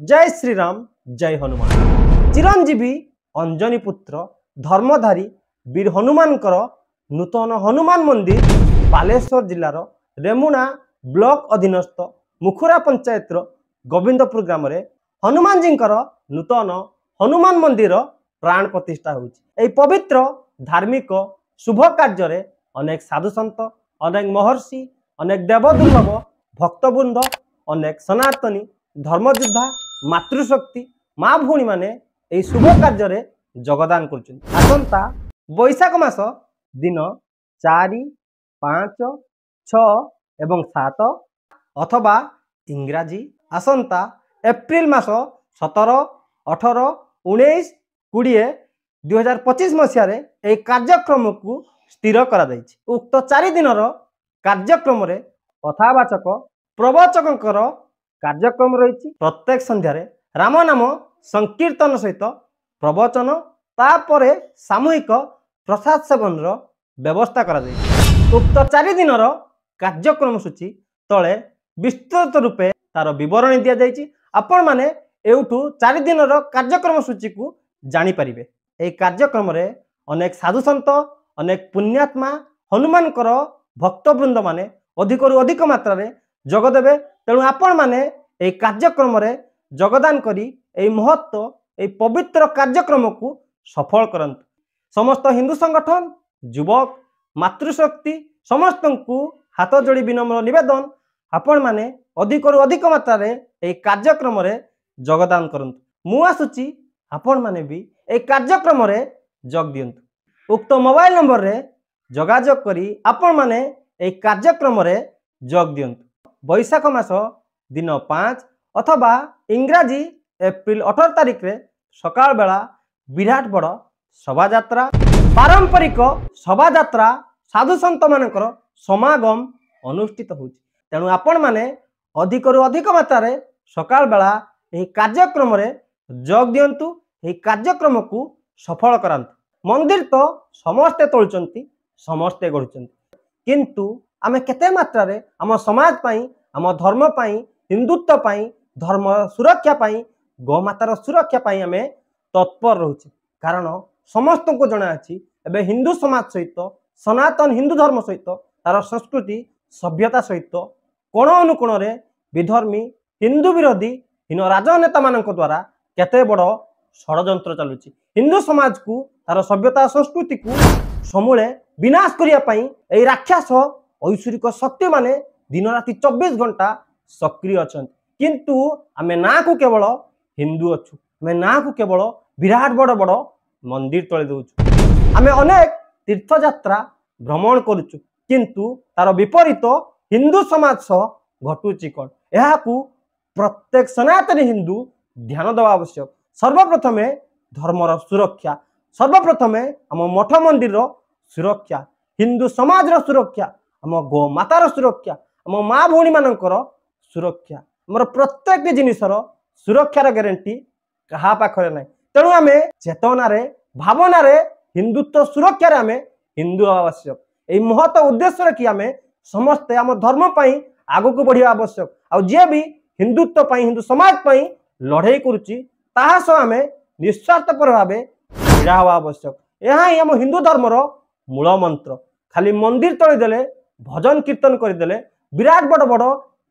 जय श्री राम जय हनुमान। चिरंजीवी अंजनी पुत्र धर्मधारी वीर हनुमान नूतन हनुमान मंदिर बालेश्वर जिलार रेमुणा ब्लॉक अधीनस्थ मुखुरा पंचायत गोविंदपुर ग्राम हनुमान जी नूतन हनुमान मंदिर प्राण प्रतिष्ठा होती। पवित्र धार्मिक शुभ कार्य अनेक साधुसंत अनेक महर्षि अनेक देवदुर्लभ भक्तवृंद अनेक सनातनी धर्मयोद्धा मातृशक्ति माँ भौणी माने शुभ कार्य जगदान करता बैशाख मास दिन 4, 5, 6 एवं 7 अथवा इंग्राजी आसंता एप्रिल मास 17, 18, 19, 20, 2025 मसीह कार्यक्रम को स्थिर करा उक्त 4 दिन कार्यक्रम कथावाचक प्रवचक कार्यक्रम रही। प्रत्येक संध्यार राम नाम संकीर्तन सहित प्रवचन तापरे सामूहिक प्रसाद सेवन व्यवस्था करा उक्त 4 दिन कार्यक्रम सूची तले विस्तृत रूपे तार विवरणी दि जाइए। आपण माने एउठू 4 दिन कार्यक्रम सूची को जानी परिबे। एई कार्यक्रम रे अनेक साधुसंत अनेक पुण्यात्मा हनुमान भक्तवृंद माने अधिक मात्रा रे जगदेवे। तेणु आपण माने एई कार्यक्रम रे जगदान करी एई महत्व एई पवित्र कार्यक्रम को सफल करंतु। समस्त हिंदू संगठन युवक मातृशक्ति समस्त को हाथ जोड़ी विनम्र निवेदन आपण माने अधिक मात्रा रे एई कार्यक्रम रे जगदान करंतु। मु आसुची आपण माने भी एई कार्यक्रम रे जग दियंतु। उक्त मोबाइल नंबर रे जोगाजोग करी आपण माने एई कार्यक्रम रे जग दियंतु। बैशाख मास दिन 5 अथवा इंग्राजी एप्रिल 18 तारिख रे सकाळ बेला विराट बड़ शोभा यात्रा पारंपरिक शोभा यात्रा साधु संत मानकर समागम अनुष्ठित होछि। तेणु आपण माने अधिक मात्रा रे सकाळ बेला एही कार्यक्रम रे जोग दियंतु। एही कार्यक्रम को सफल करांतु। मंदिर तो समस्ते तोलचंती समस्ते गढ़ुचंती किंतु आमे केते मात्रा रे आम समाज पाई आम धर्म पाई हिंदुत्व पाई धर्म सुरक्षा पाई गोमातार सुरक्षा पाई आमे तत्पर रहउछि। कारण समस्त को जना अछि एबे हिंदू समाज सहित सनातन हिंदू धर्म सहित तार संस्कृति सभ्यता सहित कोण अनुकोण रे विधर्मी हिंदू विरोधी हीन राजनेता मानक द्वारा केते बड़ षडयंत्र चलुछि। हिंदू समाज को तार सभ्यता संस्कृति को समूले विनाश करिया पई एई राक्षस ऐश्वरिक शक्ति माने दिन राति 24 घंटा सक्रिय अछंती। किंतु आमे ना को केवल हिंदू अच्छु आमे ना को केवल विराट बड़ बड़ मंदिर तले दउछु। आमे अनेक तीर्थ यात्रा भ्रमण करूछु किंतु तार विपरीत हिंदू समाज सह घटुची कोन एहाकू प्रत्येक सनातनी हिंदू ध्यान देवा आवश्यक। सर्वप्रथमे धर्मर सुरक्षा सर्वप्रथमे आम मठ मंदिर सुरक्षा हिंदू समाज सुरक्षा आम गो मातार सुरक्षा आम माँ भौणी मानकर सुरक्षा आमर प्रत्येक जिनिसर सुरक्षार ग्यारंटी कहा पाखरे ना। तेणु आम चेतन भावना हिंदुत्व सुरक्षा आम हिंदू आवश्यक। यही महत उद्देश्य रखी आम समस्ते आम धर्म पाई आगु को बढ़िया आवश्यक। आ जे भी हिंदुत्व पाई हिंदू समाज पाई लड़ाई करुच्ची ताहा सह आम निस्वार्थपर भाव भिड़ा हवा आवश्यक। यह ही आम हिंदू धर्मर मूल मंत्र। खाली मंदिर तले देले भजन कीर्तन करदेले विराट बड़ बड़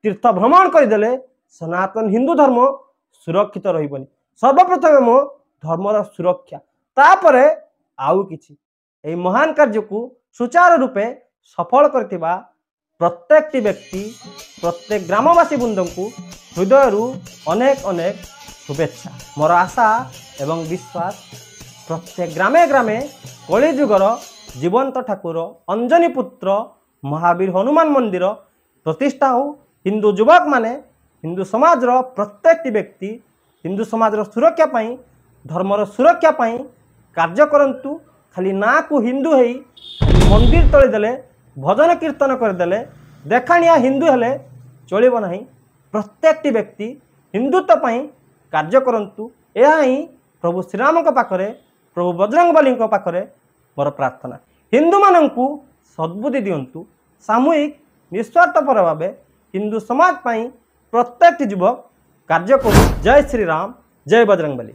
तीर्थ भ्रमण करदेले सनातन हिंदू धर्म सुरक्षित रहिबनी। सर्वप्रथम मो धर्मर सुरक्षा तापरे आउ किछि एई महान कार्य को सुचारू रूपे सफल करथिबा प्रत्येक व्यक्ति प्रत्येक ग्रामवासी बृंद को हृदय अनेक अनेक शुभेच्छा। मोर आशा एवं विश्वास प्रत्येक ग्रामे ग्रामे कलिजुगर जीवंत ठाकुर अंजनी पुत्र महावीर हनुमान मंदिर प्रतिष्ठा हो। हिंदू युवक माने हिंदू समाज प्रत्येक व्यक्ति हिंदू समाज सुरक्षा पाई धर्मर सुरक्षा पाई कार्य करंतु। खाली ना को हिंदू है मंदिर तले देले भजन कीर्तन करदेले देखाणिया हिंदू हेले चलिब नहीं। प्रत्येक व्यक्ति हिंदुत्व पाई कार्य करंतु। यह ही प्रभु श्रीराम पाखरे प्रभु बजरंगबली पाखरे मोर प्रार्थना। हिंदू मानंकु सद्बुद्धि दियंतु। सामूहिक निस्वार्थपर भाव हिंदू समाज पाई प्रत्येक युवक କାର୍ଯ୍ୟ କରୁ। ଜୟ ଶ୍ରୀରାମ, ଜୟ ବଜରଙ୍ଗବଲି।